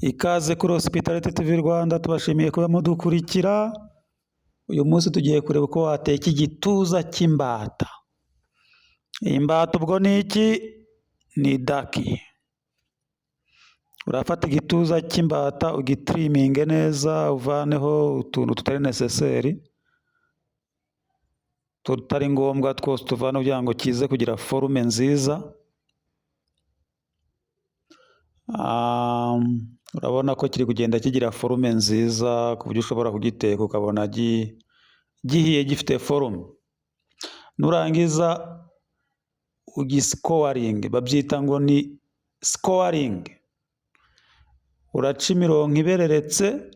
Ikaze kuri Hospitality TV Rwanda, tubashimiye kuba mudukurikira. Uyu munsi tugiye kureba uko wateka igituza cy'imbata. Iyi mbata ubwo ni iki? Ni daki. Urafata igituza cy'imbata ugitiriminge neza, uvaneho utuntu tutari necessaire, tutari ngombwa twose tuvana kugira ngo kize kugira forume nziza. Urabona ko kiri kugenda kigira forume nziza ku buryo ushobora kugiteka ukabona gihiye gifite forume. Nurangiza ugiscoring, babyita ngo ni scoring. Uraca imirongo ibereretse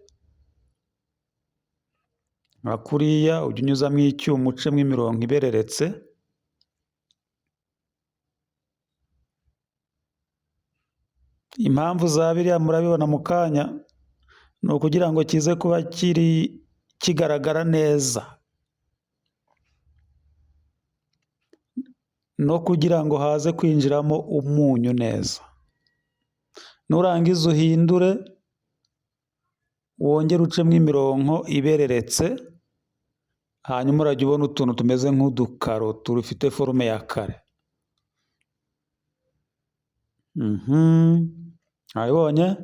nka kuriya, ujya unyuzamo icyuma ucemo imirongo ibereretse. Impamvu za biriya murabibona mu kanya, ni ukugira ngo kize kuba kigaragara neza, no kugira ngo haze kwinjiramo umunyu neza. Nurangiza uhindure, wongere ucemo imirongo ibereretse, hanyuma urajya ubona utuntu tumeze nk'udukaro dufite forume ya kare. Wabibonye?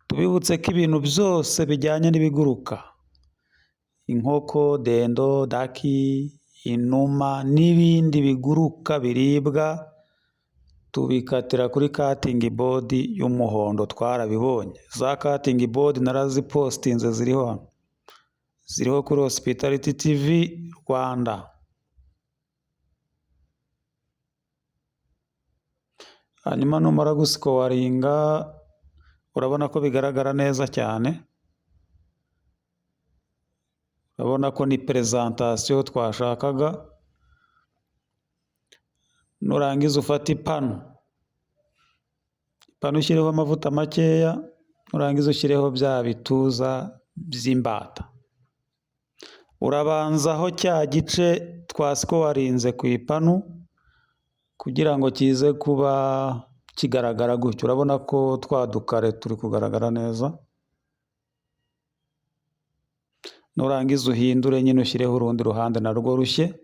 Tubibutse ko ibintu byose bijyanye n'ibiguruka, inkoko, dendo, daki, inuma n'ibindi biguruka biribwa, tubikatira kuri cutting board y'umuhondo. Twarabibonye za cutting board, narazipostinze, ziriho kuri Hospitality TV Rwanda. Hanyuma numara gusikowaringa, urabona ko bigaragara neza cyane. Urabona ko ni presentation twashakaga. Nurangiza ufata ipanu ushyireho amavuta makeya, nurangiza ushyireho bya bituza by'imbata. Urabanzaho cya gice twasikowarinze ku ipanu kugira ngo kize kuba kigaragara gutyo. Urabona ko twadukare turi kugaragara neza. Nurangiza uhindure nyine ushyireho urundi ruhande narwo rushye.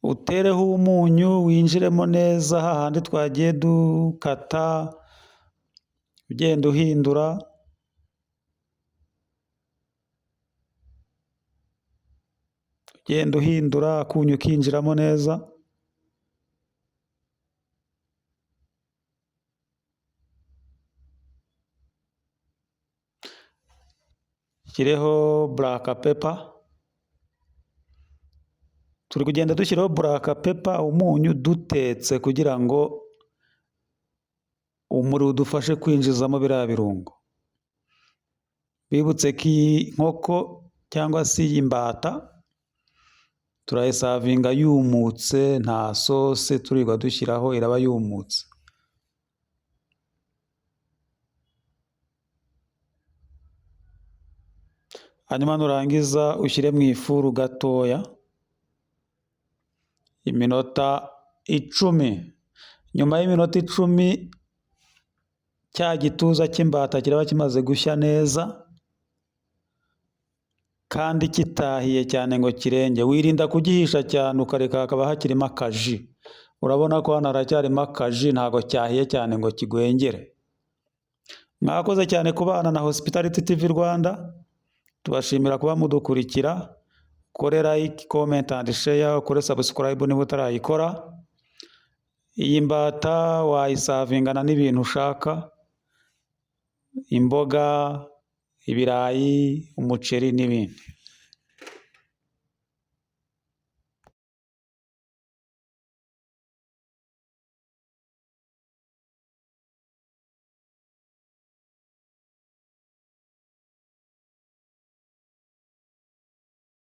Utereho umunyu winjiremo neza hahandi twagiye dukata, ugenda uhindura. Ugenda uhindura akunyu kinjiramo neza. Shyireho black pepper. Turi kugenda dushyiraho black pepper, umunyu dutetse, kugira ngo umuriro udufashe kwinjizamo biriya birungo. Bibutse ko iyi nkoko cyangwa se iyi mbata turayisavinga yumutse, nta sose turirwa dushyiraho, iraba yumutse. Hanyuma nurangiza ushyire mu ifuru gatoya iminota 10. Nyuma y'iminota 10 cya gituza cy'imbata kiraba kimaze gushya neza kandi kitahiye cyane ngo kirenge. Wirinda kugihisha cyane ukareka hakaba hakirimo akaji. Urabona ko hano haracyarimo akaji, ntabwo cyahiye cyane ngo kigwengere. Mwakoze cyane kubana na Hospitality TV Rwanda. Tubashimira kuba mudukurikira. Ukore like, comment and share, ukore subscribe niba utarayikora. Iyi mbata wayisavingana n'ibintu ushaka: imboga, ibirayi, umuceri n'ibindi.